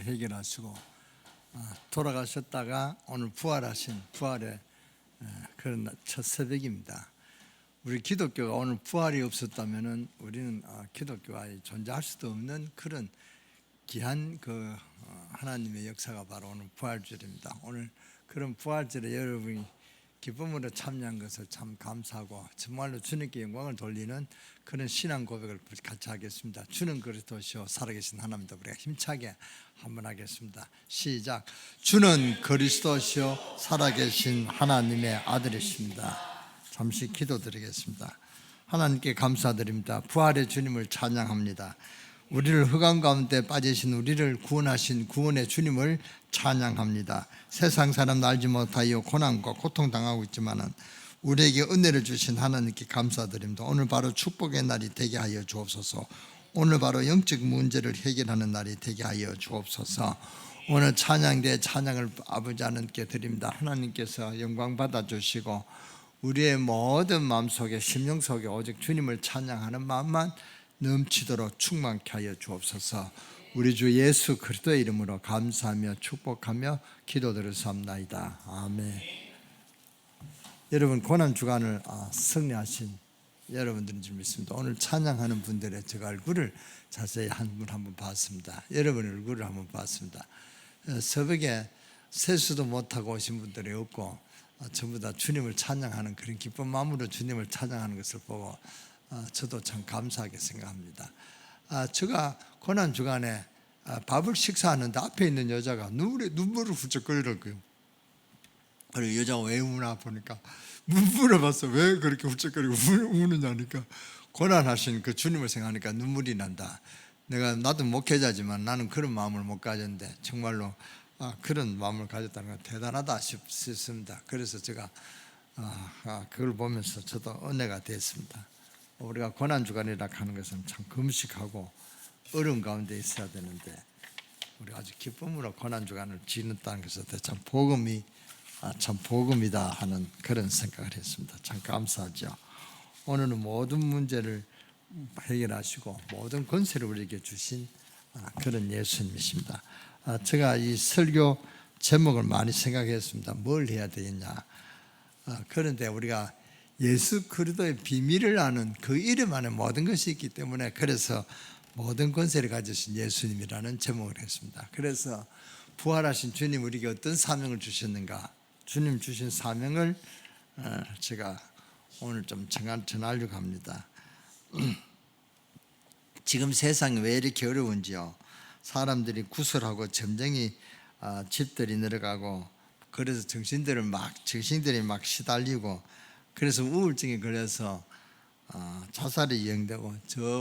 해결하시고 돌아가셨다가 오늘 부활하신 부활의 그런 첫 새벽입니다. 우리 기독교가 오늘 부활이 없었다면은 우리는 기독교가 존재할 수도 없는 그런 귀한 하나님의 역사가 바로 오늘 부활절입니다. 오늘 그런 부활절에 여러분이 기쁨으로 참여한 것을 참 감사하고 정말로 주님께 영광을 돌리는 그런 신앙 고백을 같이 하겠습니다. 주는 그리스도시요 살아계신 하나님이다. 우리가 힘차게 한번 하겠습니다. 시작. 주는 그리스도시요 살아계신 하나님의 아들이십니다. 잠시 기도드리겠습니다. 하나님께 감사드립니다. 부활의 주님을 찬양합니다. 우리를 흑암 가운데 빠지신 우리를 구원하신 구원의 주님을 찬양합니다. 세상 사람 알지 못하여 고난과 고통당하고 있지만 우리에게 은혜를 주신 하나님께 감사드립니다. 오늘 바로 축복의 날이 되게 하여 주옵소서. 오늘 바로 영적 문제를 해결하는 날이 되게 하여 주옵소서. 오늘 찬양대의 찬양을 아버지 하나님께 드립니다. 하나님께서 영광 받아주시고 우리의 모든 마음속에 심령 속에 오직 주님을 찬양하는 마음만 넘치도록 충만케 하여 주옵소서. 우리 주 예수 그리스도의 이름으로 감사하며 축복하며 기도드렸사옵나이다. 아멘. 여러분 고난주간을 승리하신 여러분들인 줄 믿습니다. 오늘 찬양하는 분들의 제가 얼굴을 자세히 한번 봤습니다. 여러분 얼굴을 한번 봤습니다. 새벽에 세수도 못하고 오신 분들이 없고 전부 다 주님을 찬양하는 그런 기쁜 마음으로 주님을 찬양하는 것을 보고 저도 참 감사하게 생각합니다. 제가 고난주간에 밥을 식사하는데 앞에 있는 여자가 눈물을 훌쩍 끓이더라고요. 그리고 여자가 왜 우나 보니까 물어봤어. 왜 그렇게 훌쩍거리고 우느냐니까 고난하신 그 주님을 생각하니까 눈물이 난다. 나도 목회자지만 나는 그런 마음을 못 가졌는데 정말로 그런 마음을 가졌다는 건 대단하다 싶습니다. 그래서 제가 그걸 보면서 저도 은혜가 됐습니다. 우리가 고난주간이라 하는 것은 참 금식하고 어려운 가운데 있어야 되는데 우리 아주 기쁨으로 고난주간을 지냈다는 것에 참 복음이다 하는 그런 생각을 했습니다. 참 감사하죠. 오늘은 모든 문제를 해결하시고 모든 권세를 우리에게 주신 그런 예수님이십니다. 제가 이 설교 제목을 많이 생각했습니다. 뭘 해야 되겠냐. 그런데 우리가 예수 그리스도의 비밀을 아는 그 이름 안에 모든 것이 있기 때문에 그래서 모든 권세를 가지신 예수님이라는 제목을 했습니다. 그래서 부활하신 주님 우리에게 어떤 사명을 주셨는가, 주님 주신 사명을 제가 오늘 좀 전하려고 합니다. 지금 세상이 왜 이렇게 어려운지요. 사람들이 구설하고 점쟁이 집들이 늘어가고 그래서 정신들이 막 시달리고 그래서 우울증에 걸려서 자살이 이행되고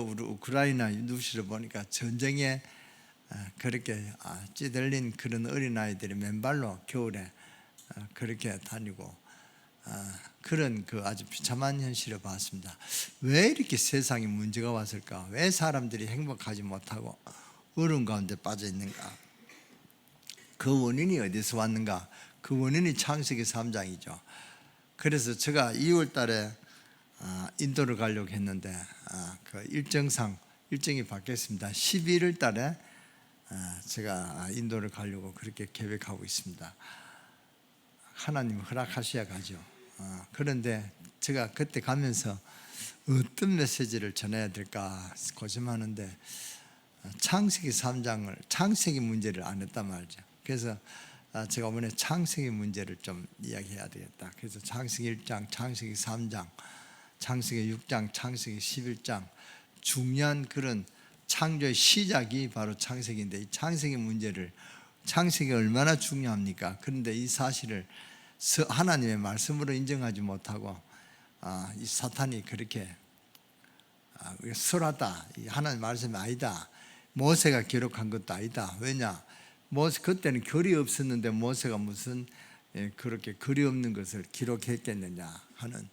우리 우크라이나 뉴스를 보니까 전쟁에 그렇게 찌들린 그런 어린아이들이 맨발로 겨울에 그렇게 다니고 그런 아주 비참한 현실을 봤습니다. 왜 이렇게 세상에 문제가 왔을까? 왜 사람들이 행복하지 못하고 어려운 가운데 빠져 있는가? 그 원인이 어디서 왔는가? 그 원인이 창세기 3장이죠. 그래서 제가 2월 달에 인도를 가려고 했는데 그 일정이 바뀌었습니다. 11월 달에 제가 인도를 가려고 그렇게 계획하고 있습니다. 하나님 허락하셔야 가죠. 그런데 제가 그때 가면서 어떤 메시지를 전해야 될까 고심하는데 창세기 3장을 창세기 문제를 안 했단 말이죠. 그래서 제가 이번에 창세기 문제를 좀 이야기해야 되겠다. 그래서 창세기 1장, 창세기 3장, 창세기 6장, 창세기 11장 중요한 그런 창조의 시작이 바로 창세기인데 이 창세기 문제를 창세기가 얼마나 중요합니까? 그런데 이 사실을 하나님의 말씀으로 인정하지 못하고 이 사탄이 그렇게 설하다, 하나님의 말씀이 아니다, 모세가 기록한 것도 아니다. 왜냐? 그때는 글이 없었는데 모세가 무슨 그렇게 글이 없는 것을 기록했겠느냐 하는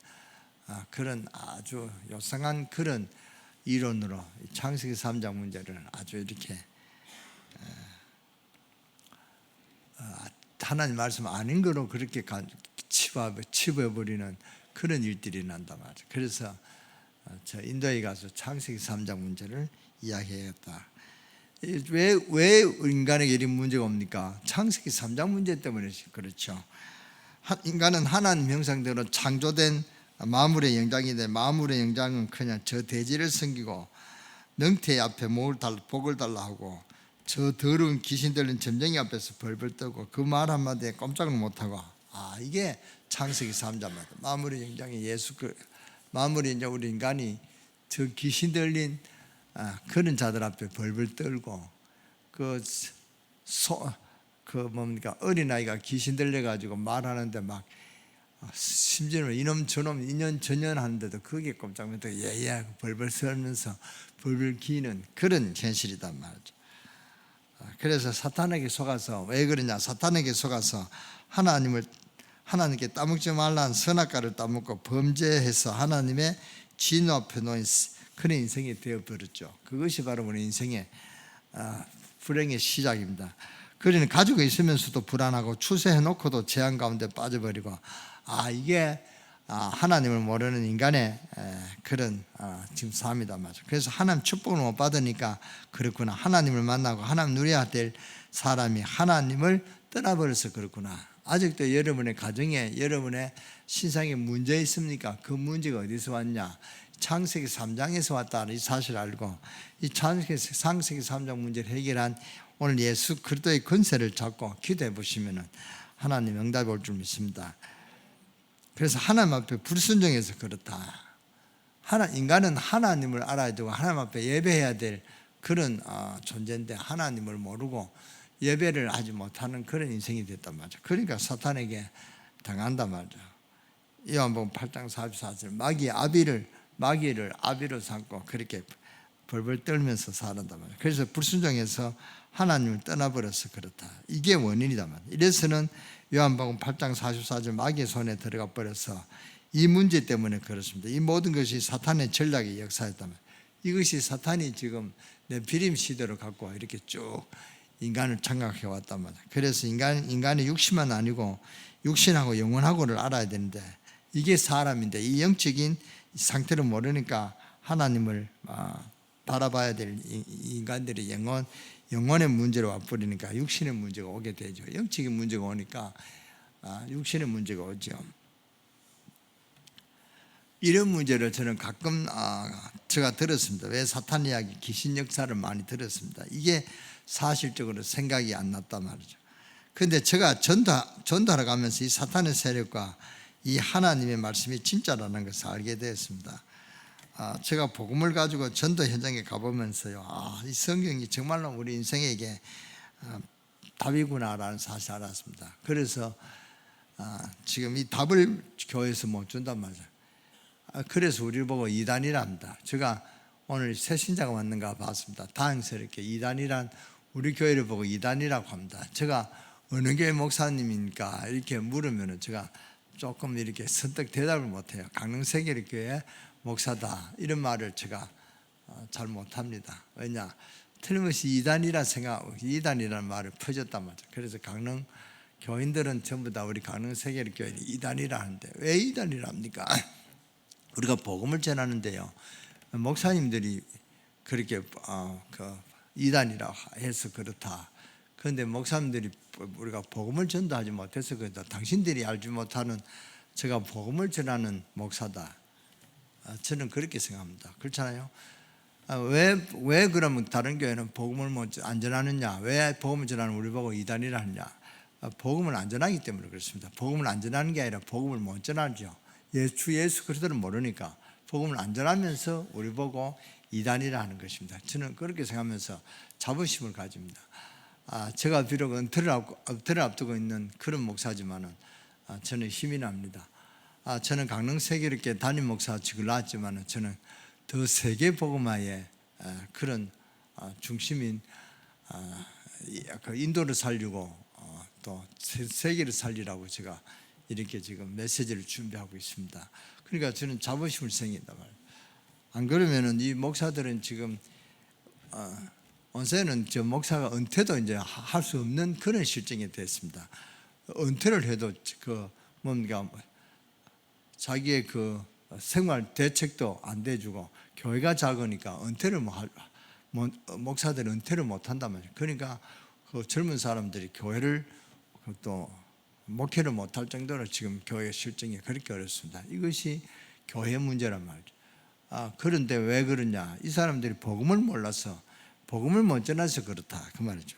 그런 아주 요상한 그런 이론으로 창세기 3장 문제를 아주 이렇게 하나님 말씀 아닌 거로 그렇게 치부해버리는 그런 일들이 난단 말이죠. 그래서 저 인도에 가서 창세기 3장 문제를 이야기해야겠다. 왜 인간에게 이런 문제가 옵니까? 창세기 3장 문제 때문에 그렇죠. 인간은 하나님 형상대로 창조된 만물의 영장인데, 만물의 영장은 그냥 저 대지를 섬기고 능태 앞에 복을 달라 하고 저 더러운 귀신 들린 점쟁이 앞에서 벌벌 떨고 그 말 한마디에 꼼짝을 못하고, 이게 창세기 3장 말이에요. 만물의 영장이 만물의 영장, 우리 인간이 저 귀신 들린 그런 자들 앞에 벌벌 떨고, 뭡니까, 어린아이가 귀신 들려가지고 말하는데 막 심지어는 이놈 저놈 인연 전연 하는데도 그게 꼼짝 못하고 예예 벌벌 떨면서 벌벌 기는 그런 현실이단 말이죠. 그래서 사탄에게 속아서, 왜 그러냐, 사탄에게 속아서 하나님께 따먹지 말라는 선악과를 따먹고 범죄해서 하나님의 진노 앞에 놓인 그런 인생이 되어버렸죠. 그것이 바로 우리 인생의 불행의 시작입니다. 그러니 가지고 있으면서도 불안하고 추세해놓고도 재앙 가운데 빠져버리고, 이게 하나님을 모르는 인간의 그런 지금 삶이다 말이죠. 그래서 하나님 축복을 못 받으니까 그렇구나. 하나님을 만나고 하나님 누려야 될 사람이 하나님을 떠나버려서 그렇구나. 아직도 여러분의 가정에, 여러분의 신상에 문제 있습니까? 그 문제가 어디서 왔냐? 창세기 3장에서 왔다는 이 사실을 알고, 이 창세기 3장 문제를 해결한 오늘 예수 그리스도의 권세를 잡고 기도해 보시면 하나님 응답이 올 줄 믿습니다. 그래서 하나님 앞에 불순종해서 그렇다. 인간은 하나님을 알아야 되고 하나님 앞에 예배해야 될 그런 존재인데, 하나님을 모르고 예배를 하지 못하는 그런 인생이 됐단 말이죠. 그러니까 사탄에게 당한단 말이죠. 요한복음 8장 44절, 마귀를 아비로 삼고 그렇게 벌벌 떨면서 살았단 말이에요. 그래서 불순종해서 하나님을 떠나버려서 그렇다. 이게 원인이단 말이에요. 이래서는 요한복음 8장 44절, 마귀의 손에 들어가 버려서 이 문제 때문에 그렇습니다. 이 모든 것이 사탄의 전략의 역사였단 말이에요. 이것이 사탄이 지금 네피림 시대로 갖고 이렇게 쭉 인간을 장악해 왔단 말이에요. 그래서 인간의 육신만 아니고 육신하고 영혼하고를 알아야 되는데, 이게 사람인데 이 영적인 상태를 모르니까 하나님을 바라봐야 될 인간들의 영혼의 문제로 와버리니까 육신의 문제가 오게 되죠. 영적인 문제가 오니까 육신의 문제가 오죠. 이런 문제를 저는 가끔 제가 들었습니다. 왜 사탄 이야기, 귀신 역사를 많이 들었습니다. 이게 사실적으로 생각이 안 났단 말이죠. 그런데 제가 전도하러 가면서 이 사탄의 세력과 이 하나님의 말씀이 진짜라는 것을 알게 되었습니다. 제가 복음을 가지고 전도 현장에 가보면서요, 이 성경이 정말로 우리 인생에게 답이구나라는 사실을 알았습니다. 그래서 지금 이 답을 교회에서 못 준단 말이죠. 그래서 우리를 보고 이단이랍니다. 제가 오늘 새 신자가 왔는가 봤습니다. 다행스럽게 이단이란, 우리 교회를 보고 이단이라고 합니다. 제가 어느 교회 목사님입니까 이렇게 물으면 제가 조금 이렇게 선뜻 대답을 못해요. 강릉세계교회 목사다 이런 말을 제가 잘 못합니다. 왜냐, 틀림없이 이단이라는 말을 퍼졌단 말이죠. 그래서 강릉 교인들은 전부 다 우리 강릉세계교회 이단이라 하는데, 왜 이단이라 합니까? 우리가 복음을 전하는데요, 목사님들이 그렇게 이단이라 해서 그렇다. 그런데 목사님들이 우리가 복음을 전도하지 못해서 그렇다. 당신들이 알지 못하는 제가 복음을 전하는 목사다. 저는 그렇게 생각합니다. 그렇잖아요. 왜 그러면 다른 교회는 복음을 안 전하느냐? 왜 복음을 전하는 우리 보고 이단이라 하느냐? 복음을 안 전하기 때문에 그렇습니다. 복음을 안 전하는 게 아니라 복음을 못 전하죠. 예수 그리스도를 모르니까 복음을 안 전하면서 우리 보고 이단이라 하는 것입니다. 저는 그렇게 생각하면서 자부심을 가집니다. 제가 비록 은퇴를 앞두고 있는 그런 목사지만은 저는 힘이 납니다. 저는 강릉세계교회 담임 목사 직을 나왔지만은 저는 더 세계 복음화의 그런 중심인 인도를 살리고 또 세계를 살리라고 제가 이렇게 지금 메시지를 준비하고 있습니다. 그러니까 저는 자부심을 생긴다 말이에요. 안 그러면은 이 목사들은 지금 원세는 저 목사가 은퇴도 이제 할 수 없는 그런 실정이 됐습니다. 은퇴를 해도 뭔가 자기의 생활 대책도 안 돼주고, 교회가 작으니까 은퇴를 목사들은 은퇴를 못한단 말이에요. 그러니까 그 젊은 사람들이 교회를 또 목회를 못할 정도로 지금 교회 실정이 그렇게 어렵습니다. 이것이 교회 문제란 말이죠. 그런데 왜 그러냐? 이 사람들이 복음을 몰라서, 복음을 못 전해서 그렇다 그 말이죠.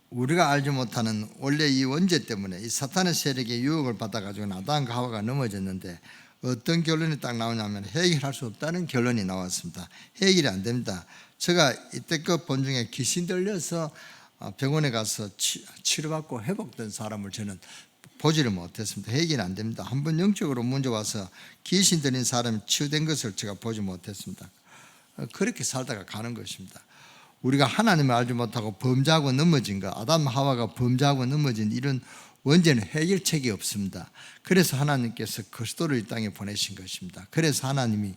우리가 알지 못하는 원래 이 원죄 때문에 이 사탄의 세력의 유혹을 받아가지고 아담과 하와가 넘어졌는데, 어떤 결론이 딱 나오냐면 해결할 수 없다는 결론이 나왔습니다. 해결이 안 됩니다. 제가 이때껏 본 중에 귀신 들려서 병원에 가서 치료받고 회복된 사람을 저는 보지를 못했습니다. 해결이 안 됩니다. 한번 영적으로 문제 와서 귀신 들린 사람이 치유된 것을 제가 보지 못했습니다. 그렇게 살다가 가는 것입니다. 우리가 하나님을 알지 못하고 범죄하고 넘어진 것, 아담 하와가 범죄하고 넘어진 이런 원죄는 해결책이 없습니다. 그래서 하나님께서 그리스도를 이 땅에 보내신 것입니다. 그래서 하나님이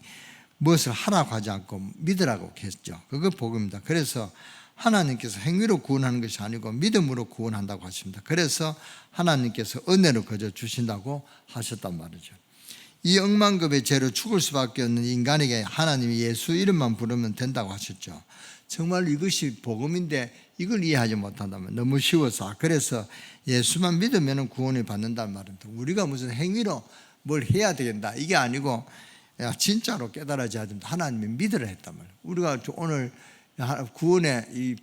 무엇을 하라고 하지 않고 믿으라고 했죠. 그거 복음입니다. 그래서 하나님께서 행위로 구원하는 것이 아니고 믿음으로 구원한다고 하십니다. 그래서 하나님께서 은혜로 거저 주신다고 하셨단 말이죠. 이 억만급의 죄로 죽을 수밖에 없는 인간에게 하나님이 예수 이름만 부르면 된다고 하셨죠. 정말 이것이 복음인데 이걸 이해하지 못한다면 너무 쉬워서, 그래서 예수만 믿으면 구원을 받는다는 말입니다. 우리가 무슨 행위로 뭘 해야 되겠다 이게 아니고 진짜로 깨달아져야 됩니다. 하나님이 믿으라 했단 말이에요. 우리가 오늘 구원의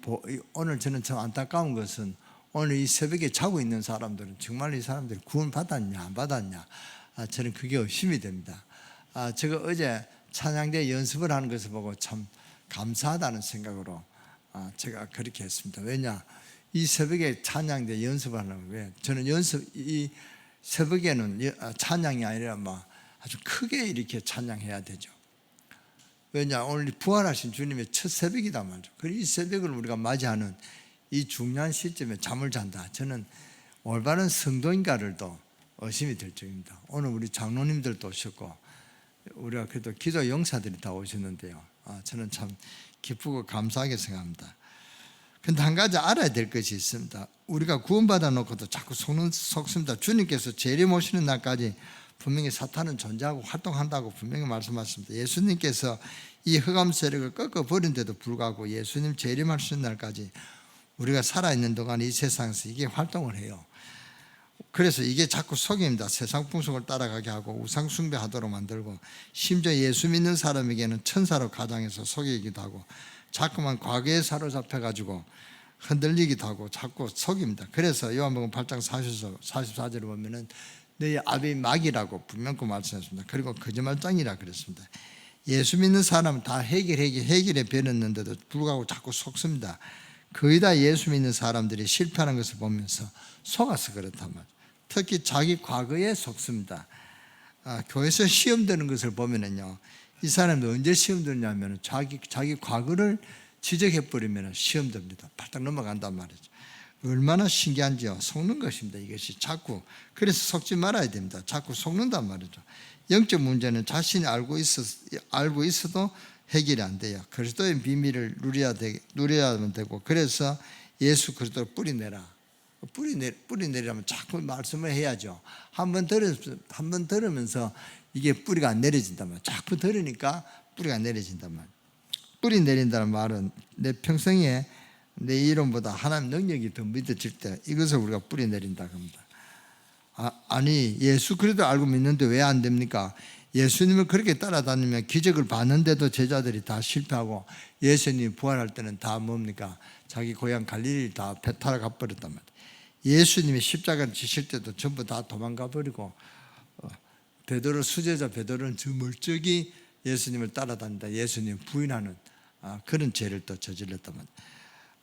오늘 저는 참 안타까운 것은 오늘 이 새벽에 자고 있는 사람들은 정말 이 사람들이 구원 받았냐 안 받았냐, 저는 그게 의심이 됩니다. 제가 어제 찬양대 연습을 하는 것을 보고 참 감사하다는 생각으로 제가 그렇게 했습니다. 왜냐, 이 새벽에 찬양대 연습을 하려면 왜 저는 이 새벽에는 찬양이 아니라 아주 크게 이렇게 찬양해야 되죠. 왜냐, 오늘 부활하신 주님의 첫 새벽이다 말이죠. 그리고 이 새벽을 우리가 맞이하는 이 중요한 시점에 잠을 잔다, 저는 올바른 성도인가를도 의심이 될 적입니다. 오늘 우리 장로님들도 오셨고 우리가 그래도 기도 용사들이 다 오셨는데요, 저는 참 기쁘고 감사하게 생각합니다. 그런데 한 가지 알아야 될 것이 있습니다. 우리가 구원받아 놓고도 자꾸 속습니다. 주님께서 재림 오시는 날까지 분명히 사탄은 존재하고 활동한다고 분명히 말씀하셨습니다. 예수님께서 이 흑암 세력을 꺾어버린 데도 불구하고 예수님 재림하시는 날까지 우리가 살아있는 동안 이 세상에서 이게 활동을 해요. 그래서 이게 자꾸 속입니다. 세상 풍속을 따라가게 하고 우상 숭배하도록 만들고, 심지어 예수 믿는 사람에게는 천사로 가장해서 속이기도 하고, 자꾸만 과거에 사로잡혀가지고 흔들리기도 하고 자꾸 속입니다. 그래서 요한복음 8장 44절을 보면은 너희 아비 마귀라고 분명히 말씀했습니다. 그리고 거짓말장이라 그랬습니다. 예수 믿는 사람은 다 해결에 배웠는데도 불구하고 자꾸 속습니다. 거의 다 예수 믿는 사람들이 실패하는 것을 보면서 속아서 그렇단 말이에요. 특히 자기 과거에 속습니다. 교회에서 시험 드는 것을 보면은요, 이 사람도 언제 시험 드냐면 자기 과거를 지적해버리면 시험 듭니다. 발딱 넘어간단 말이죠. 얼마나 신기한지요. 속는 것입니다. 이것이 자꾸. 그래서 속지 말아야 됩니다. 자꾸 속는단 말이죠. 영적 문제는 자신이 알고 있어도 해결이 안 돼요. 그리스도의 비밀을 누려야만 되고, 그래서 예수 그리스도를 뿌리내라. 뿌리내리라면 자꾸 말씀을 해야죠. 한번 들으면서 이게 뿌리가 안 내려진단 말이에요. 자꾸 들으니까 뿌리가 내려진단 말이에요. 뿌리 내린다는 말은 내 평생에 내 이름보다 하나님 능력이 더 믿어질 때 이것을 우리가 뿌리 내린다고 합니다. 아니, 예수 그리스도 알고 믿는데 왜 안 됩니까? 예수님을 그렇게 따라다니면 기적을 봤는데도 제자들이 다 실패하고, 예수님이 부활할 때는 다 뭡니까? 자기 고향 갈릴리 다 배 타러 가버렸단 말이에요. 예수님이 십자가를 지실 때도 전부 다 도망가 버리고, 베드로 수제자 베드로는 저 멀쩡히 예수님을 따라다니다 예수님 부인하는 그런 죄를 또 저질렀단 말이에요.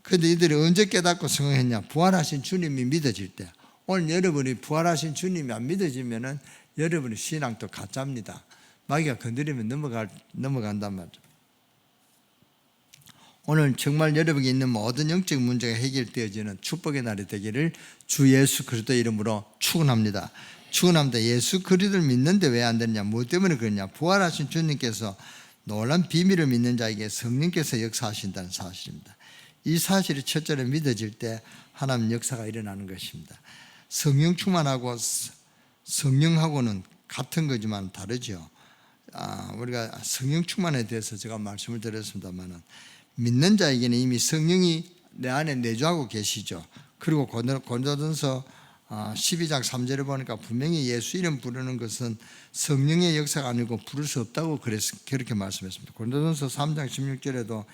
그런데 이들이 언제 깨닫고 성공했냐? 부활하신 주님이 믿어질 때. 오늘 여러분이 부활하신 주님이 안 믿어지면은 여러분의 신앙도 가짜입니다. 마귀가 건드리면 넘어간단 말이죠. 오늘 정말 여러분에게 있는 모든 영적 문제가 해결되어지는 축복의 날이 되기를 주 예수 그리스도의 이름으로 축원합니다. 축원합니다. 예수 그리스도를 믿는데 왜 안 되느냐? 무엇 때문에 그러냐? 부활하신 주님께서 놀란 비밀을 믿는 자에게 성령께서 역사하신다는 사실입니다. 이 사실이 첫째로 믿어질 때 하나님 역사가 일어나는 것입니다. 성령 충만하고 성령하고는 같은 거지만 다르죠. 우리가 성령 충만에 대해서 제가 말씀을 드렸습니다만, 믿는 자에게는 이미 성령이 내 안에 내주하고 계시죠. 그리고 고린도전서 12장 3절을 보니까 분명히 예수 이름 부르는 것은 성령의 역사가 아니고 부를 수 없다고 그렇게 말씀했습니다. 고린도전서 3장 16절에도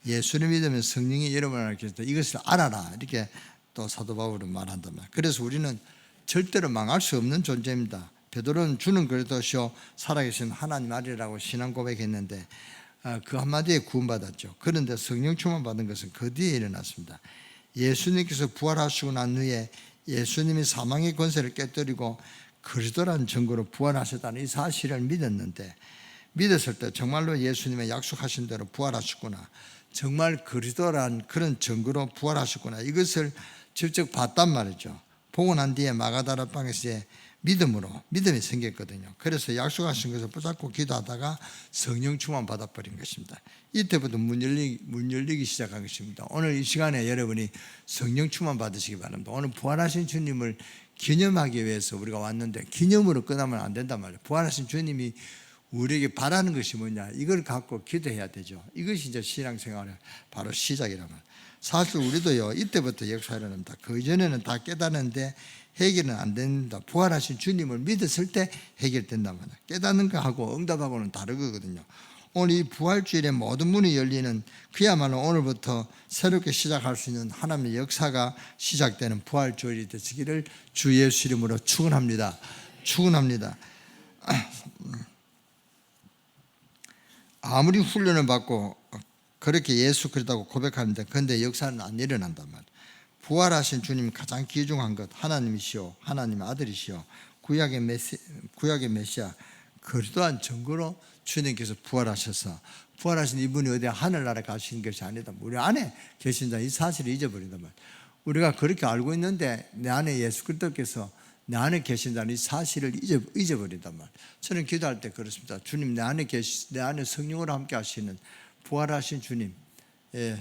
예수를 믿으면 성령의 이름을 알게 했다. 이것을 알아라, 이렇게 또 사도 바울은 말한다면, 그래서 우리는 절대로 망할 수 없는 존재입니다. 베드로는 주는 그리스도시요 살아계신 하나님 아들이라고 신앙 고백했는데 그 한마디에 구원받았죠. 그런데 성령 충만 받은 것은 그 뒤에 일어났습니다. 예수님께서 부활하시고 난 후에 예수님이 사망의 권세를 깨뜨리고 그리스도라는 증거로 부활하셨다는 이 사실을 믿었는데, 믿었을 때 정말로 예수님의 약속하신 대로 부활하셨구나, 정말 그리스도란 그런 증거로 부활하셨구나, 이것을 직접 봤단 말이죠. 보고 난 뒤에 마가다라 방에서 이제 믿음이 생겼거든요. 그래서 약속하신 것을 붙잡고 기도하다가 성령 충만 받아버린 것입니다. 이때부터 문 열리기 시작한 것입니다. 오늘 이 시간에 여러분이 성령 충만 받으시기 바랍니다. 오늘 부활하신 주님을 기념하기 위해서 우리가 왔는데, 기념으로 끝나면 안 된단 말이에요. 부활하신 주님이 우리에게 바라는 것이 뭐냐, 이걸 갖고 기도해야 되죠. 이것이 이제 신앙생활의 바로 시작이란 말이에요. 사실 우리도요, 이때부터 역사가 일어납니다. 그 이전에는 다 깨닫는데 해결은 안 된다. 부활하신 주님을 믿었을 때 해결된단 말이에요. 깨닫는 거하고 응답하고는 다르거든요. 오늘 이 부활주일에 모든 문이 열리는, 그야말로 오늘부터 새롭게 시작할 수 있는 하나님의 역사가 시작되는 부활주일이 되시기를 주 예수 이름으로 축원합니다. 축원합니다. 아무리 훈련을 받고 그렇게 예수 그리스도라고 고백하는데, 그런데 역사는 안 일어난단 말이에요. 부활하신 주님이 가장 귀중한 것, 하나님이시오, 하나님의 아들이시오, 구약의 메시아 그리스도한 증거로 주님께서 부활하셔서, 부활하신 이분이 어디 하늘나라에 가신 것이 아니다, 우리 안에 계신다, 이 사실을 잊어버린단 말이에요. 우리가 그렇게 알고 있는데 내 안에 예수 그리스도께서 내 안에 계신다는 이 사실을 잊어버린단 말이에요. 저는 기도할 때 그렇습니다. 주님, 내 안에 성령으로 함께 하시는 부활하신 주님,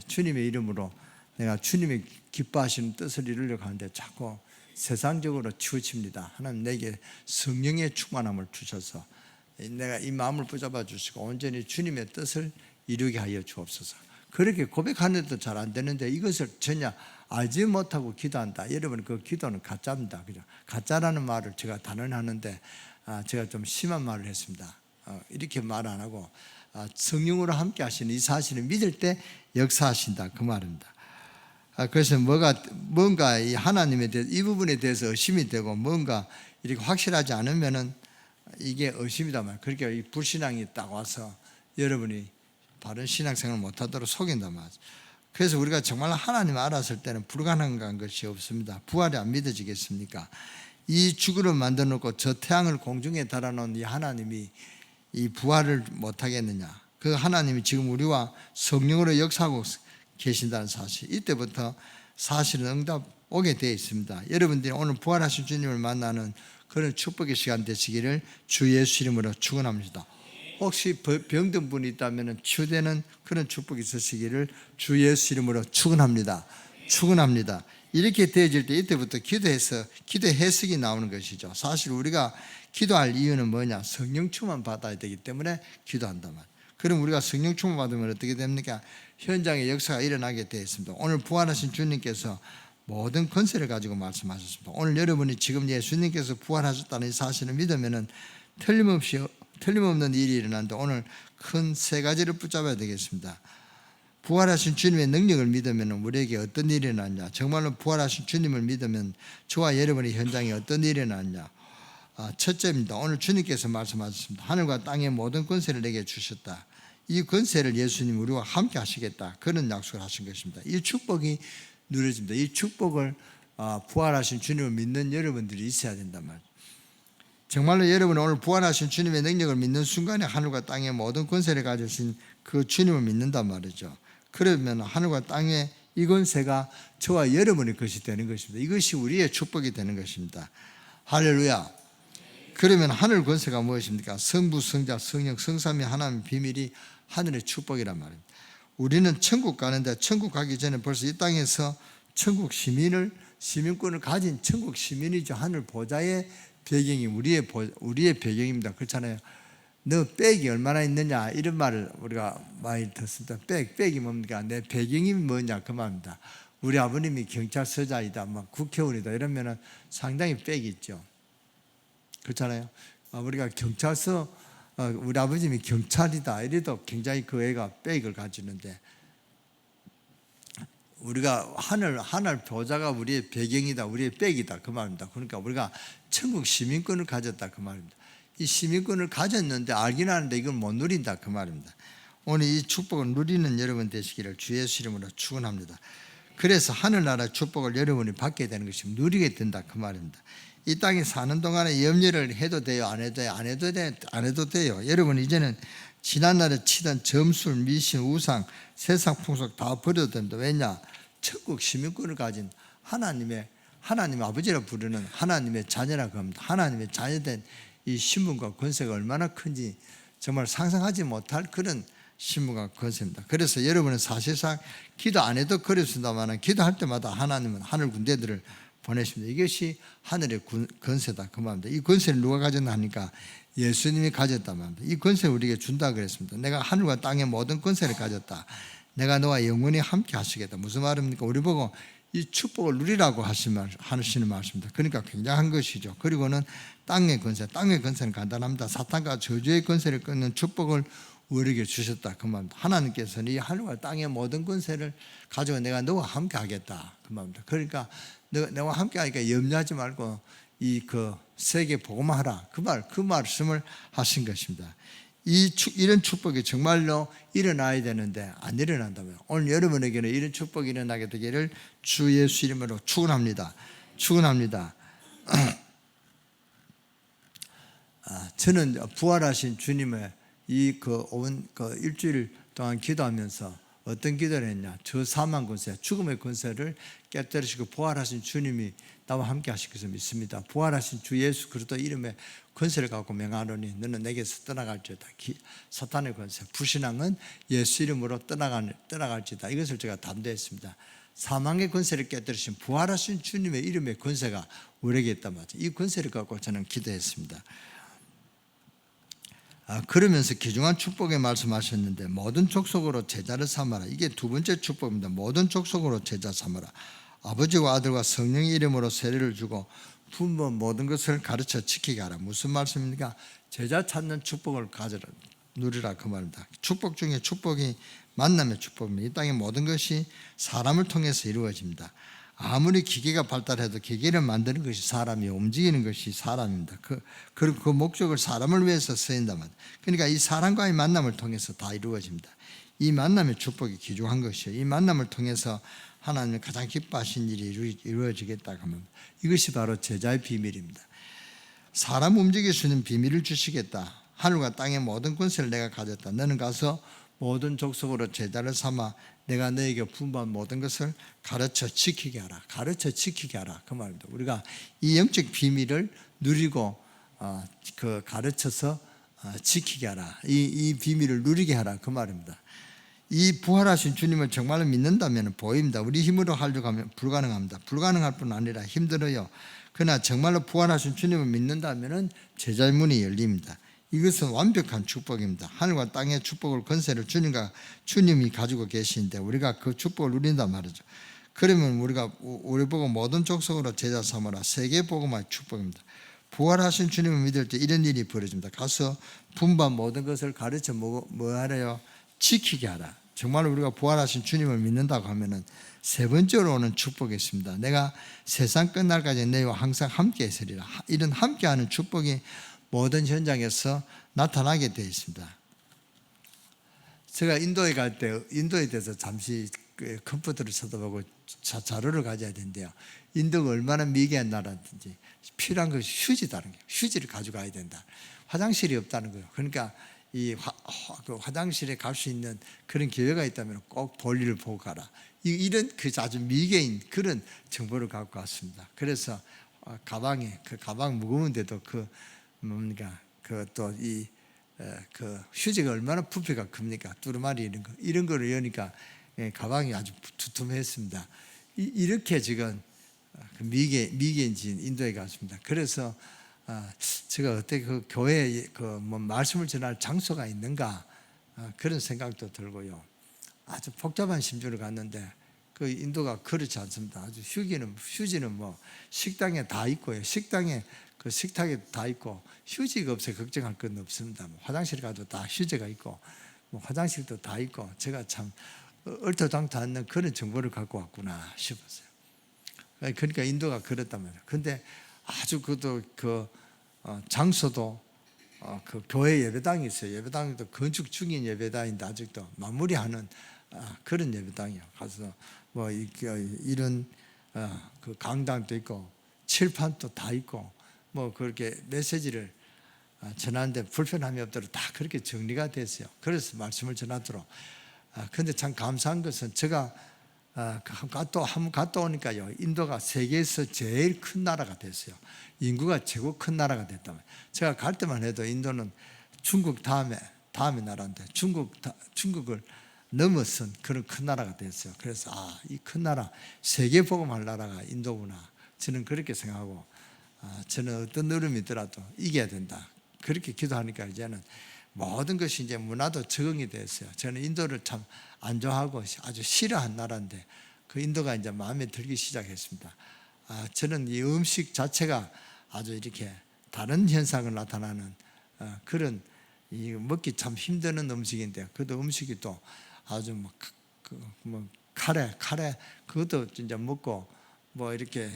주님의 이름으로 내가 주님의 기뻐하시는 뜻을 이루려고 하는데 자꾸 세상적으로 치우칩니다. 하나님, 내게 성령의 충만함을 주셔서 내가 이 마음을 붙잡아 주시고 온전히 주님의 뜻을 이루게 하여 주옵소서. 그렇게 고백하는데도 잘 안 되는데 이것을 전혀 알지 못하고 기도한다. 여러분, 그 기도는 가짜입니다. 그죠? 가짜라는 말을 제가 단언하는데 제가 좀 심한 말을 했습니다. 이렇게 말 안 하고 성령으로 함께 하시는 이 사실을 믿을 때 역사하신다, 그 말입니다. 그래서 뭔가 이 하나님에 대해서 이 부분에 대해서 의심이 되고 뭔가 이렇게 확실하지 않으면은 이게 의심이다 말. 그러니까 이 불신앙이 딱 와서 여러분이 바른 신앙생활을 못하도록 속인단 말이죠. 그래서 우리가 정말 하나님 알았을 때는 불가능한 것이 없습니다. 부활이 안 믿어지겠습니까? 이 죽으를 만들어 놓고 저 태양을 공중에 달아놓은 이 하나님이 이 부활을 못하겠느냐? 그 하나님이 지금 우리와 성령으로 역사하고 계신다는 사실, 이때부터 사실은 응답 오게 되어 있습니다. 여러분들이 오늘 부활하신 주님을 만나는 그런 축복의 시간 되시기를 주 예수 이름으로 축원합니다. 혹시 병든 분이 있다면 치유되는 그런 축복이 있으시기를 주 예수 이름으로 축원합니다. 축원합니다. 이렇게 되어질 때 이때부터 기도의 해석이 나오는 것이죠. 사실 우리가 기도할 이유는 뭐냐? 성령 충만 받아야 되기 때문에 기도한단 말이에요. 그럼 우리가 성령 충만 받으면 어떻게 됩니까? 현장의 역사가 일어나게 되어 있습니다. 오늘 부활하신 주님께서 모든 권세를 가지고 말씀하셨습니다. 오늘 여러분이 지금 예수님께서 부활하셨다는 이 사실을 믿으면 틀림없는 일이 일어나는데, 오늘 큰 세 가지를 붙잡아야 되겠습니다. 부활하신 주님의 능력을 믿으면 우리에게 어떤 일이 일어나냐? 정말로 부활하신 주님을 믿으면 저와 여러분의 현장에 어떤 일이 일어나냐? 첫째입니다. 오늘 주님께서 말씀하셨습니다. 하늘과 땅의 모든 권세를 내게 주셨다. 이 권세를 예수님 우리와 함께 하시겠다, 그런 약속을 하신 것입니다. 이 축복이 누려집니다. 이 축복을 부활하신 주님을 믿는 여러분들이 있어야 된단 말이에요. 정말로 여러분은 오늘 부활하신 주님의 능력을 믿는 순간에 하늘과 땅의 모든 권세를 가지신 그 주님을 믿는단 말이죠. 그러면 하늘과 땅의 이 권세가 저와 여러분의 것이 되는 것입니다. 이것이 우리의 축복이 되는 것입니다. 할렐루야. 그러면 하늘 권세가 무엇입니까? 성부, 성자, 성령, 성삼위 하나님의 비밀이 하늘의 축복이란 말입니다. 우리는 천국 가는데 천국 가기 전에 벌써 이 땅에서 천국 시민권을 가진 천국 시민이죠. 하늘 보좌의 배경이 우리의 배경입니다. 그렇잖아요. 너 백이 얼마나 있느냐 이런 말을 우리가 많이 듣습니다. 백이 뭡니까? 내 배경이 뭐냐 그 말입니다. 우리 아버님이 경찰서장이다, 막 국회의원이다 이러면은 상당히 백이 있죠. 그렇잖아요. 우리가 경찰서, 우리 아버님이 경찰이다 이래도 굉장히 그 애가 백을 가지는데, 우리가 하늘 보좌가 우리의 배경이다, 우리의 백이다 그 말입니다. 그러니까 우리가 천국 시민권을 가졌다 그 말입니다. 이 시민권을 가졌는데 알긴 하는데 이걸 못 누린다 그 말입니다. 오늘 이 축복을 누리는 여러분 되시기를 주 예수 이름으로 축원합니다. 그래서 하늘나라 축복을 여러분이 받게 되는 것이 누리게 된다 그 말입니다. 이 땅에 사는 동안에 염려를 해도 돼요, 안 해도 돼요? 안 해도 돼요. 여러분 이제는 지난날에 치던 점술, 미신, 우상, 세상 풍속 다 버려도 됩니다. 왜냐? 천국 시민권을 가진 하나님 아버지라 부르는 하나님의 자녀라고 합니다. 하나님의 자녀된 이 신분과 권세가 얼마나 큰지 정말 상상하지 못할 그런 신분과 권세입니다. 그래서 여러분은 사실상 기도 안 해도 그렇습니다만 기도할 때마다 하나님은 하늘 군대들을 보내십니다. 이것이 하늘의 권세다 그 말입니다. 이 권세를 누가 가졌나 하니까 예수님이 가졌단 말입니다. 이 권세를 우리에게 준다 그랬습니다. 내가 하늘과 땅의 모든 권세를 가졌다. 내가 너와 영원히 함께 하시겠다. 무슨 말입니까? 우리 보고 이 축복을 누리라고 하시는 말씀입니다. 그러니까 굉장한 것이죠. 그리고는 땅의 권세는 간단합니다. 사탄과 저주의 권세를 끊는 축복을 우리에게 주셨다 그 말입니다. 하나님께서는 이 하늘과 땅의 모든 권세를 가지고 내가 너와 함께 하겠다 그 말입니다. 그러니까 너와 함께 하니까 염려하지 말고 이 그 세계 복음화 하라 그 말씀을 하신 것입니다. 이런 축복이 정말로 일어나야 되는데 안 일어난다고요. 오늘 여러분에게는 이런 축복이 일어나게 되기를 주 예수 이름으로 축원합니다. 저는 부활하신 주님의 이 온 일주일 동안 기도하면서 어떤 기도를 했냐? 저 사망 권세, 죽음의 권세를 깨뜨리시고 부활하신 주님이 나와 함께 하실 것을 믿습니다. 부활하신 주 예수 그리스도 이름의 권세를 갖고 명하노니 너는 내게서 떠나갈지어다. 사탄의 권세, 불신앙은 예수 이름으로 떠나갈지다. 이것을 제가 담대했습니다. 사망의 권세를 깨뜨리신 부활하신 주님의 이름의 권세가 우리에게 있단 말이죠. 이 권세를 갖고 저는 기도했습니다. 그러면서 귀중한 축복에 말씀하셨는데 모든 족속으로 제자를 삼아라. 이게 두 번째 축복입니다. 모든 족속으로 제자 삼아라. 아버지와 아들과 성령의 이름으로 세례를 주고 분번 모든 것을 가르쳐 지키게 하라. 무슨 말씀입니까? 제자 찾는 축복을 누리라 그 말입니다. 축복 중에 축복이 만남의 축복입니다. 이 땅의 모든 것이 사람을 통해서 이루어집니다. 아무리 기계가 발달해도 기계를 만드는 것이 사람이요, 움직이는 것이 사람입니다. 그리고 그 목적을 사람을 위해서 쓰인단 말이에요. 그러니까 이 사람과의 만남을 통해서 다 이루어집니다. 이 만남의 축복이 귀중한 것이에요. 이 만남을 통해서 하나님이 가장 기뻐하신 일이 이루어지겠다 하면 이것이 바로 제자의 비밀입니다. 사람 움직일 수 있는 비밀을 주시겠다. 하늘과 땅의 모든 권세를 내가 가졌다. 너는 가서 모든 족속으로 제자를 삼아 내가 너에게 분부한 모든 것을 가르쳐 지키게 하라. 그 말입니다. 우리가 이 영적 비밀을 누리고 가르쳐서 지키게 하라. 이 비밀을 누리게 하라 그 말입니다. 이 부활하신 주님을 정말로 믿는다면 보입니다. 우리 힘으로 하려고 하면 불가능합니다. 불가능할 뿐 아니라 힘들어요. 그러나 정말로 부활하신 주님을 믿는다면 제자의 문이 열립니다. 이것은 완벽한 축복입니다. 하늘과 땅의 축복을 권세를 주님이 가지고 계시는데 우리가 그 축복을 누린단 말이죠. 그러면 우리 보고 모든 족속으로 제자 삼아라. 세계 복음화의 축복입니다. 부활하신 주님을 믿을 때 이런 일이 벌어집니다. 가서 분반 모든 것을 가르쳐 뭐 하래요? 지키게 하라. 정말 우리가 부활하신 주님을 믿는다고 하면은 세 번째로 오는 축복이 있습니다. 내가 세상 끝날까지 너희와 항상 함께 있으리라. 이런 함께하는 축복이 모든 현장에서 나타나게 되어 있습니다. 제가 인도에 갈 때 인도에 대해서 잠시 컴퓨터를 쳐다보고 자료를 가져야 되는데요. 인도가 얼마나 미개한 나라든지 필요한 것이 휴지다는 거예요. 휴지를 가져가야 된다. 화장실이 없다는 거예요. 그러니까 이 화장실에 갈 수 있는 그런 기회가 있다면 꼭 볼일을 보고 가라. 이런 아주 미개인 그런 정보를 갖고 왔습니다. 그래서 가방 무거운데도 휴지가 얼마나 부피가 큽니까? 두루마리 이런 거를 여니까 가방이 아주 두툼했습니다. 이렇게 지금 미개인지인 인도에 갔습니다. 그래서 제가 어떻게 그 교회에 뭐 말씀을 전할 장소가 있는가 그런 생각도 들고요. 아주 복잡한 심정을 갔는데 그 인도가 그렇지 않습니다. 아주 휴지는 뭐 식당에 다 있고요. 식당에 그 식탁에 다 있고 휴지가 없어요. 걱정할 건 없습니다. 뭐 화장실 가도 다 휴지가 있고 뭐 화장실도 다 있고 제가 참 얼토당토 않는 그런 정보를 갖고 왔구나 싶었어요. 그러니까 인도가 그렇다면. 근데 아주 그 장소도 그 교회 예배당이 있어요. 예배당도 건축 중인 예배당인데 아직도 마무리하는 그런 예배당이요. 가서 뭐 이런 그 강당도 있고 칠판도 다 있고 뭐 그렇게 메시지를 전하는데 불편함이 없도록 다 그렇게 정리가 됐어요. 그래서 말씀을 전하도록. 근데 참 감사한 것은 제가 한번 갔다 오니까요, 인도가 세계에서 제일 큰 나라가 됐어요. 인구가 최고 큰 나라가 됐다면, 제가 갈 때만 해도 인도는 중국 다음에 나라인데 중국을 넘어선 그런 큰 나라가 됐어요. 그래서 이 큰 나라, 세계 복음할 나라가 인도구나. 저는 그렇게 생각하고 저는 어떤 어려움이더라도 이겨야 된다. 그렇게 기도하니까 이제는 모든 것이 이제 문화도 적응이 됐어요. 저는 인도를 참 안 좋아하고 아주 싫어한 나라인데 그 인도가 이제 마음에 들기 시작했습니다. 저는 이 음식 자체가 아주 이렇게 다른 현상을 나타나는 그런 이 먹기 참 힘든 음식인데 그것도 음식이 또 아주 뭐 카레 그것도 진짜 먹고 뭐 이렇게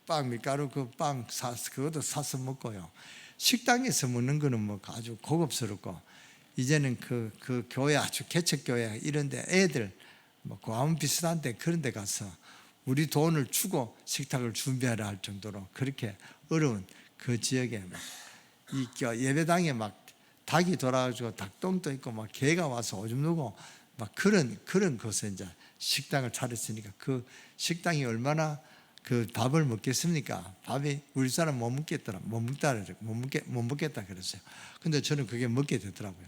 빵 밀가루 그 빵 그것도 사서 먹고요. 식당에서 먹는 거는 뭐 아주 고급스럽고 이제는 그 교회 아주 개척교회 이런데 애들 뭐 고아원 비슷한데 그런데 가서 우리 돈을 주고 식탁을 준비하라 할 정도로 그렇게 어려운 그 지역에 이 예배당에 막 닭이 돌아가지고 닭똥도 있고 막 개가 와서 오줌 누고 막 그런 곳에 이제 식당을 차렸으니까 그 식당이 얼마나 그 밥을 먹겠습니까? 밥이 우리 사람 못 먹겠다 그랬어요. 근데 저는 그게 먹게 되더라고요.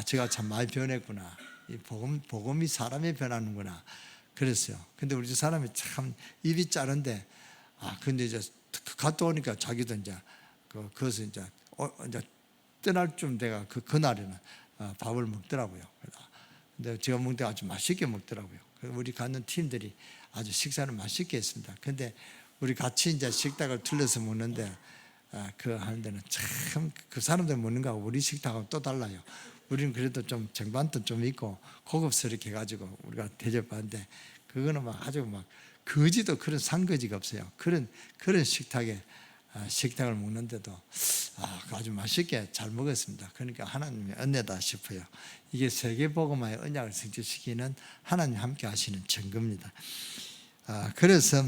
제가 참 많이 변했구나. 이 복음이 사람이 변하는구나. 그랬어요. 근데 우리 사람이 참 입이 짜른데, 근데 이제 갔다 오니까 자기도 이제 그것을 이제 떠날 쯤 돼가 그날에는 밥을 먹더라고요. 근데 제가 먹을 때 아주 맛있게 먹더라고요. 우리 가는 팀들이 아주 식사를 맛있게 했습니다. 근데 우리 같이 이제 식탁을 둘러서 먹는데 그 하는 데는 참 그 사람들 먹는 거하고 우리 식탁하고 또 달라요. 우리는 그래도 좀 쟁반도 좀 있고 고급스럽게 해가지고 우리가 대접하는데 그거는 막 아주 막 거지도 그런 상거지가 없어요. 그런 식탁에 식탁을 먹는데도 아주 맛있게 잘 먹었습니다. 그러니까 하나님의 은혜다 싶어요. 이게 세계복음화의 언약을 성취시키는 하나님 함께 하시는 증거입니다. 그래서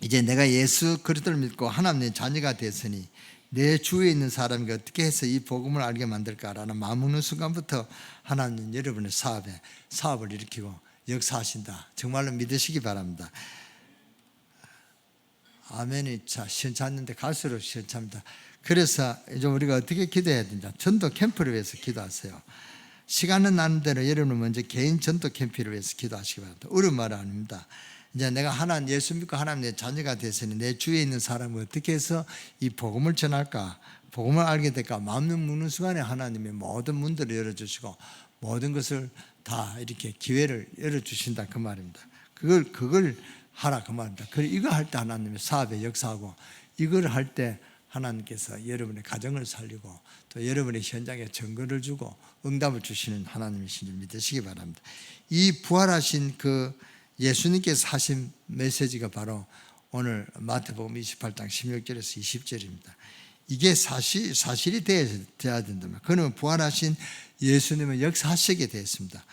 이제 내가 예수 그리스도를 믿고 하나님의 자녀가 됐으니 내 주위에 있는 사람이 어떻게 해서 이 복음을 알게 만들까라는 마음 먹는 순간부터 하나님은 여러분의 사업을 일으키고 역사하신다. 정말로 믿으시기 바랍니다. 아멘이 시원찮는데 갈수록 시원합니다. 그래서 이제 우리가 어떻게 기도해야 되냐? 전도 캠프를 위해서 기도하세요. 시간은 나는 대로 여러분은 먼저 개인 전도 캠프를 위해서 기도하시기 바랍니다. 어려운 말은 아닙니다. 이제 내가 예수 믿고 하나님의 자녀가 됐으니 내 주위에 있는 사람을 어떻게 해서 이 복음을 전할까? 복음을 알게 될까? 마음을 묻는 순간에 하나님이 모든 문들을 열어주시고 모든 것을 다 이렇게 기회를 열어주신다 그 말입니다. 그걸 하라 그 말입니다. 이거 할 때 하나님의 사업에 역사하고 이걸 할 때 하나님께서 여러분의 가정을 살리고 또 여러분의 현장에 증거를 주고 응답을 주시는 하나님이신 줄 믿으시기 바랍니다. 이 부활하신 그 예수님께서 하신 메시지가 바로 오늘 마태복음 28장 16절에서 20절입니다. 이게 사실이 되어야 된다면 그는 부활하신 예수님은 역사하시게 되었습니다.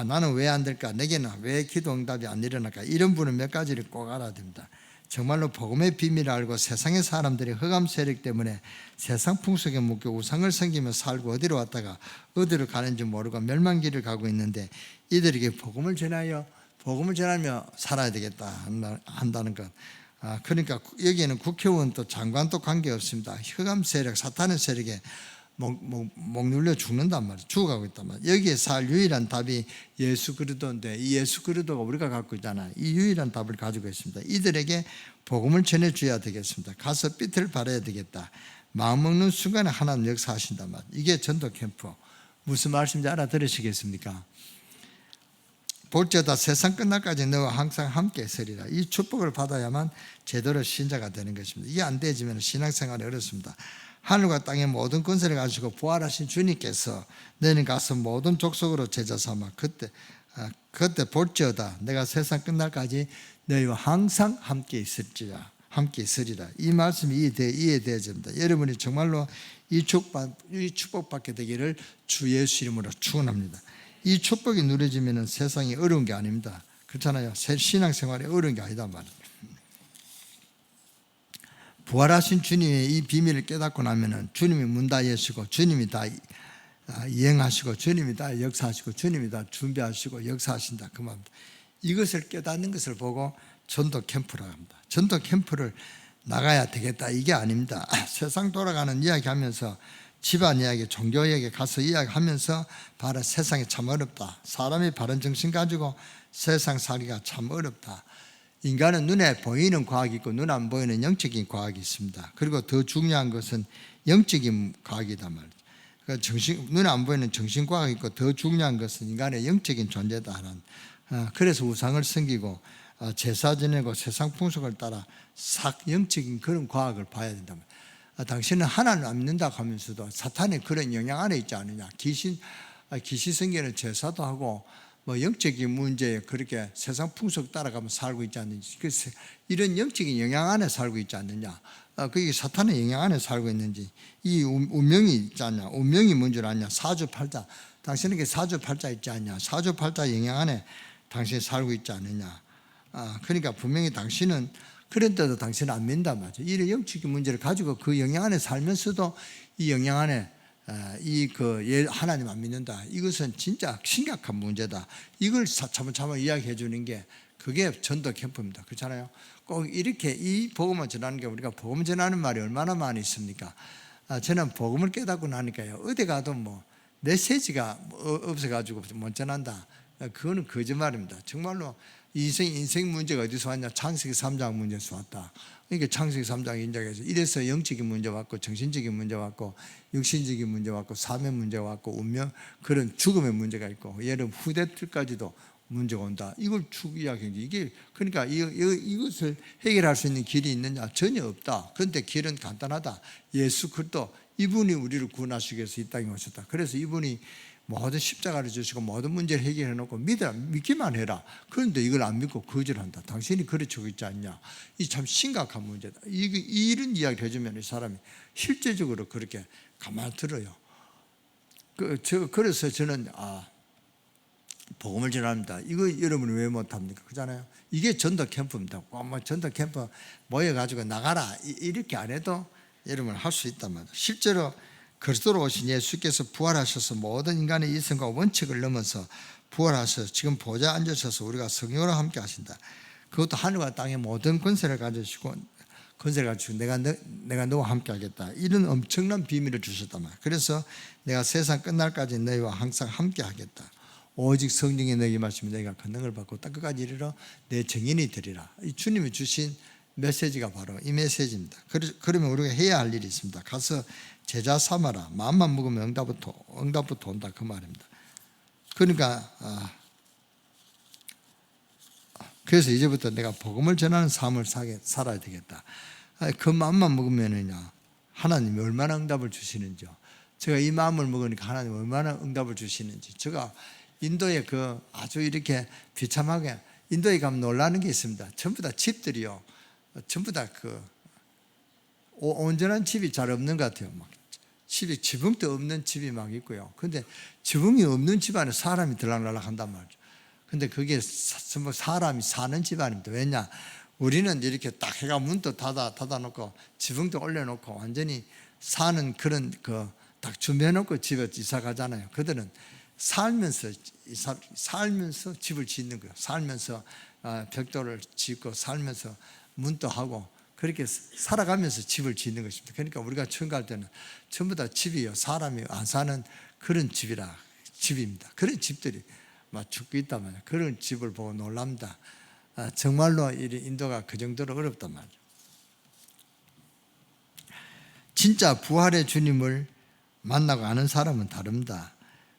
나는 왜 안 될까? 내게는 왜 기도 응답이 안 일어날까? 이런 분은 몇 가지를 꼭 알아야 됩니다. 정말로 복음의 비밀을 알고 세상의 사람들이 흑암 세력 때문에 세상 풍속에 묶여 우상을 섬기며 살고 어디로 왔다가 어디로 가는지 모르고 멸망길을 가고 있는데 이들에게 복음을 전하며 살아야 되겠다 한다는 것. 그러니까 여기에는 국회의원 또 장관도 관계없습니다. 흑암 세력, 사탄의 세력에 목 눌려 죽는단 말이에요. 죽어가고 있단 말이에요. 여기에 살 유일한 답이 예수 그리스도인데, 이 예수 그리스도가 우리가 갖고 있잖아요. 이 유일한 답을 가지고 있습니다. 이들에게 복음을 전해줘야 되겠습니다. 가서 빛을 발해야 되겠다. 마음 먹는 순간에 하나님 역사하신단 말이에요. 이게 전도 캠프. 무슨 말씀인지 알아들으시겠습니까? 볼지어다 세상 끝날까지 너와 항상 함께 있으리라. 이 축복을 받아야만 제대로 신자가 되는 것입니다. 이게 안 되지면 신앙생활이 어렵습니다. 하늘과 땅의 모든 권세를 가지고 부활하신 주님께서 너희는 가서 모든 족속으로 제자 삼아 그때 볼지어다 내가 세상 끝날까지 너희와 항상 함께 있으리라. 이 말씀이 이해되어집니다. 여러분이 정말로 이 축복받게 되기를 주 예수 이름으로 축원합니다. 이 축복이 누려지면 세상이 어려운 게 아닙니다. 그렇잖아요. 신앙생활이 어려운 게 아니다 말이에요. 부활하신 주님의 이 비밀을 깨닫고 나면 주님이 문 다 여시고 주님이 다 이행하시고 주님이 다 역사하시고 주님이 다 준비하시고 역사하신다 그 말입니다. 이것을 깨닫는 것을 보고 전도 캠프라고 합니다. 전도 캠프를 나가야 되겠다 이게 아닙니다. 세상 돌아가는 이야기하면서 집안 이야기, 종교 이야기 가서 이야기하면서 바로 세상이 참 어렵다. 사람이 바른 정신 가지고 세상 살기가 참 어렵다. 인간은 눈에 보이는 과학이 있고 눈 안 보이는 영적인 과학이 있습니다. 그리고 더 중요한 것은 영적인 과학이다 말이죠. 그러니까 눈에 안 보이는 정신과학이 있고 더 중요한 것은 인간의 영적인 존재다 하는. 그래서 우상을 섬기고 제사 지내고 세상 풍속을 따라 영적인 그런 과학을 봐야 된다 말이죠. 당신은 하나님 안 믿는다고 하면서도 사탄의 그런 영향 안에 있지 않느냐. 귀신 섬기는 제사도 하고 뭐 영적인 문제에 그렇게 세상 풍속 따라가면 살고 있지 않는지, 이런 영적인 영향 안에 살고 있지 않느냐. 그게 사탄의 영향 안에 살고 있는지, 이 운명이 있지 않냐. 운명이 뭔 줄 아냐. 사주팔자, 당신에게 사주팔자 있지 않냐. 사주팔자 영향 안에 당신이 살고 있지 않느냐. 그러니까 분명히 당신은, 그런데도 당신은 안 믿는단 말이죠. 이런 영적인 문제를 가지고 그 영향 안에 살면서도 이 영향 안에 하나님 안 믿는다. 이것은 진짜 심각한 문제다. 이걸 차분차분 이야기해 주는 게 그게 전도 캠프입니다. 그렇잖아요. 꼭 이렇게 이 복음을 전하는 게, 우리가 복음 전하는 말이 얼마나 많이 있습니까? 저는 복음을 깨닫고 나니까요, 어디 가도 뭐 메시지가 없어가지고 못 전한다. 그거는 거짓말입니다. 정말로 인생 문제가 어디서 왔냐? 창세기 3장 문제에서 왔다. 그러니까 창세기 3장 인정해서 이래서 영적인 문제 왔고, 정신적인 문제 왔고, 육신적인 문제 왔고, 사명 문제가 왔고, 운명, 그런 죽음의 문제가 있고, 예를 후대들까지도 문제가 온다. 이걸 쭉 이야기하지. 이게 그러니까 이것을 해결할 수 있는 길이 있느냐? 전혀 없다. 그런데 길은 간단하다. 예수 그리스도, 이분이 우리를 구원하시기 위해서 이 땅에 오셨다. 그래서 이분이 모든 십자가를 주시고 모든 문제를 해결해 놓고 믿기만 해라. 그런데 이걸 안 믿고 거절한다. 당신이 그르치고 있지 않냐. 이 참 심각한 문제다. 이런 이야기를 해주면 이 사람이 실제적으로 그렇게 가만히 들어요. 그래서 저는 복음을 전합니다. 이거 여러분이 왜 못합니까? 그렇잖아요. 이게 전도 캠프입니다. 뭐 전도 캠프 모여가지고 나가라 이렇게 안 해도 여러분 할 수 있단 말이에요. 실제로 그리스도로 오신 예수께서 부활하셔서 모든 인간의 이성과 원칙을 넘어서 부활하셔서 지금 보좌에 앉으셔서 우리가 성령으로 함께 하신다. 그것도 하늘과 땅의 모든 권세를 가지시고 내가 너와 함께 하겠다. 이런 엄청난 비밀을 주셨단 말이에요. 그래서 내가 세상 끝날까지 너희와 항상 함께 하겠다. 오직 성령이 너에게 말씀이 너희가 권능을 받고 땅 끝까지 이르러 내 증인이 되리라. 이 주님이 주신 메시지가 바로 이 메시지입니다. 그러면 우리가 해야 할 일이 있습니다. 가서 제자 삼아라. 마음만 먹으면 응답부터 온다 그 말입니다. 그러니까 그래서 이제부터 내가 복음을 전하는 삶을 살아야 되겠다. 그 마음만 먹으면은요, 하나님이 얼마나 응답을 주시는지요. 제가 이 마음을 먹으니까 하나님이 얼마나 응답을 주시는지. 제가 인도에 아주 이렇게 비참하게, 인도에 가면 놀라는 게 있습니다. 전부 다 집들이요, 전부 다 온전한 집이 잘 없는 것 같아요. 막 지붕도 없는 집이 막 있고요. 근데 지붕이 없는 집 안에 사람이 들락날락 한단 말이죠. 근데 그게 사람이 사는 집 아닙니다. 왜냐? 우리는 이렇게 딱 해가 문도 닫아놓고 지붕도 올려놓고 완전히 사는 그런 딱 준비해놓고 집에 이사 가잖아요. 그들은 살면서 집을 짓는 거예요. 살면서 벽돌을 짓고 살면서 문도 하고, 그렇게 살아가면서 집을 짓는 것입니다. 그러니까 우리가 처음 갈 때는 전부 다 집이요, 사람이 안 사는 그런 집입니다. 그런 집들이 막 죽고 있단 말이에요. 그런 집을 보고 놀랍니다. 정말로 이 인도가 그 정도로 어렵단 말이에요. 진짜 부활의 주님을 만나고 아는 사람은 다릅니다.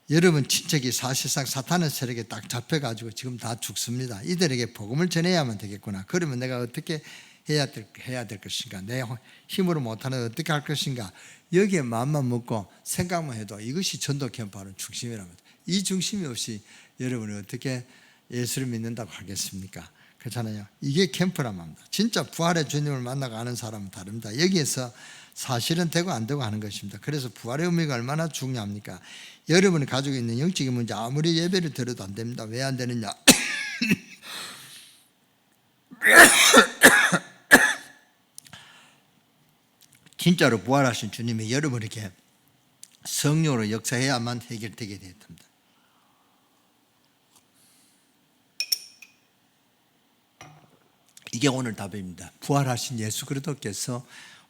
여러분 친척이 사실상 사탄의 세력에 딱 잡혀가지고 지금 다 죽습니다. 이들에게 복음을 전해야만 되겠구나. 그러면 내가 어떻게 해야 될 것인가? 내 힘으로 못하는 어떻게 할 것인가? 여기에 마음만 먹고 생각만 해도 이것이 전도 캠프하는 중심이랍니다. 이 중심이 없이 여러분이 어떻게 예수를 믿는다고 하겠습니까? 그렇잖아요. 이게 캠프란 말입니다. 진짜 부활의 주님을 만나고 아는 사람은 다릅니다. 여기에서 사실은 되고 안 되고 하는 것입니다. 그래서 부활의 의미가 얼마나 중요합니까? 여러분이 가지고 있는 영적인 문제 아무리 예배를 드려도 안 됩니다. 왜 안 되느냐? 진짜로 부활하신 주님이 여러분에게 성령으로 역사해야만 해결되게 됩니다. 이게 오늘 답입니다. 부활하신 예수 그리스도께서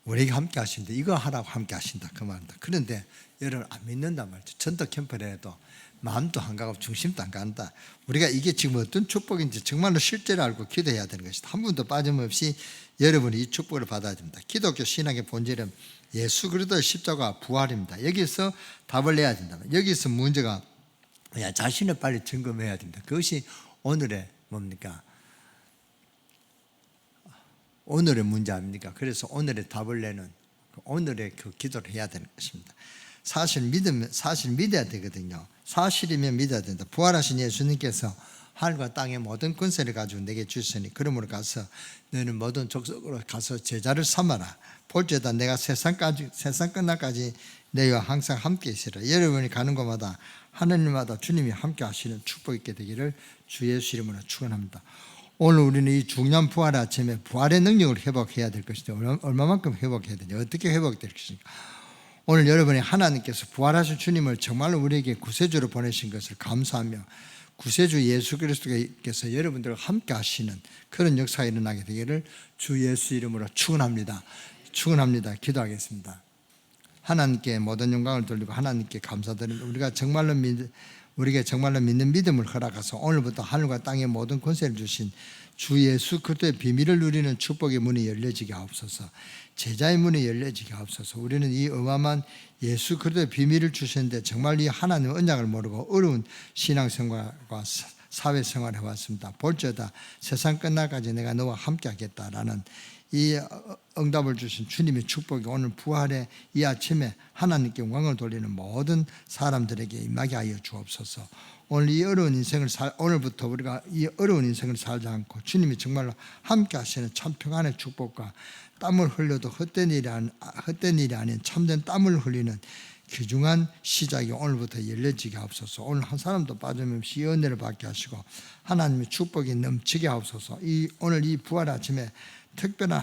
우리에게 함께 하신다. 이거 하라고 함께 하신다. 그 말입니다. 그런데 여러분 안 믿는단 말이죠. 전도 캠프를 해도 마음도 안 가고 중심도 안 간다. 우리가 이게 지금 어떤 축복인지 정말로 실제로 알고 기도해야 되는 것이다. 한 분도 빠짐없이 여러분이 이 축복을 받아야 됩니다. 기독교 신앙의 본질은 예수 그리스도의 십자가 부활입니다. 여기서 답을 내야 된다. 여기서 문제가 자신을 빨리 점검해야 됩니다. 그것이 오늘의 뭡니까? 오늘의 문제 아닙니까? 그래서 오늘의 답을 내는 오늘의 그 기도를 해야 되는 것입니다. 사실 믿어야 되거든요. 사실이면 믿어야 된다. 부활하신 예수님께서 하늘과 땅의 모든 권세를 가지고 내게 주시니 그러므로 가서 너는 모든 족속으로 가서 제자를 삼아라. 볼지어다 내가 세상 끝날까지 너희와 항상 함께 있으라. 여러분이 가는 곳마다 하나님마다 주님이 함께 하시는 축복 있게 되기를 주 예수 이름으로 축원합니다. 오늘 우리는 이 중요한 부활 아침에 부활의 능력을 회복해야 될 것인데 얼마만큼 회복해야 되냐, 어떻게 회복될 것인가. 오늘 여러분이 하나님께서 부활하신 주님을 정말로 우리에게 구세주로 보내신 것을 감사하며 구세주 예수 그리스도께서 여러분들과 함께 하시는 그런 역사가 일어나게 되기를 주 예수 이름으로 축원합니다. 기도하겠습니다. 하나님께 모든 영광을 돌리고 하나님께 감사드립니다. 우리가 정말로 믿는 믿음을 허락하서 오늘부터 하늘과 땅의 모든 권세를 주신 주 예수 그리스도의 비밀을 누리는 축복의 문이 열려지게 하옵소서. 제자의 문이 열려지게 하옵소서. 우리는 이 어마어마한 예수 그리스도의 비밀을 주셨는데 정말 이 하나님의 언약을 모르고 어려운 신앙생활과 사회생활을 해왔습니다. 볼지어다 세상 끝날까지 내가 너와 함께 하겠다라는 이 응답을 주신 주님의 축복이 오늘 부활의 이 아침에 하나님께 영광을 돌리는 모든 사람들에게 임하게 하여 주옵소서. 오늘 이 어려운 인생을 오늘부터 우리가 이 어려운 인생을 살지 않고 주님이 정말로 함께 하시는 참 평안의 축복과 땀을 흘려도 헛된 일이 아닌 참된 땀을 흘리는 귀중한 시작이 오늘부터 열려지게 하옵소서. 오늘 한 사람도 빠짐없이 이 은혜를 받게 하시고 하나님의 축복이 넘치게 하옵소서. 오늘 이 부활 아침에 특별한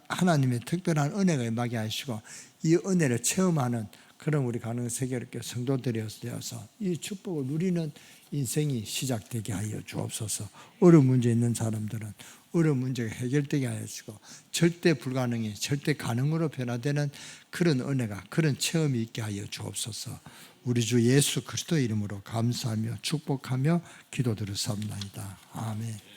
하나님의 특별한 은혜가 임하게 하시고 이 은혜를 체험하는 그런 우리 가는 세계롭게 성도들이어서 이 축복을 누리는 인생이 시작되게 하여 주옵소서. 어려운 문제 있는 사람들은 어려운 문제가 해결되게 하여 주시고 절대 불가능이 절대 가능으로 변화되는 그런 은혜가 그런 체험이 있게 하여 주옵소서. 우리 주 예수 그리스도 이름으로 감사하며 축복하며 기도드렸사옵나이다. 아멘.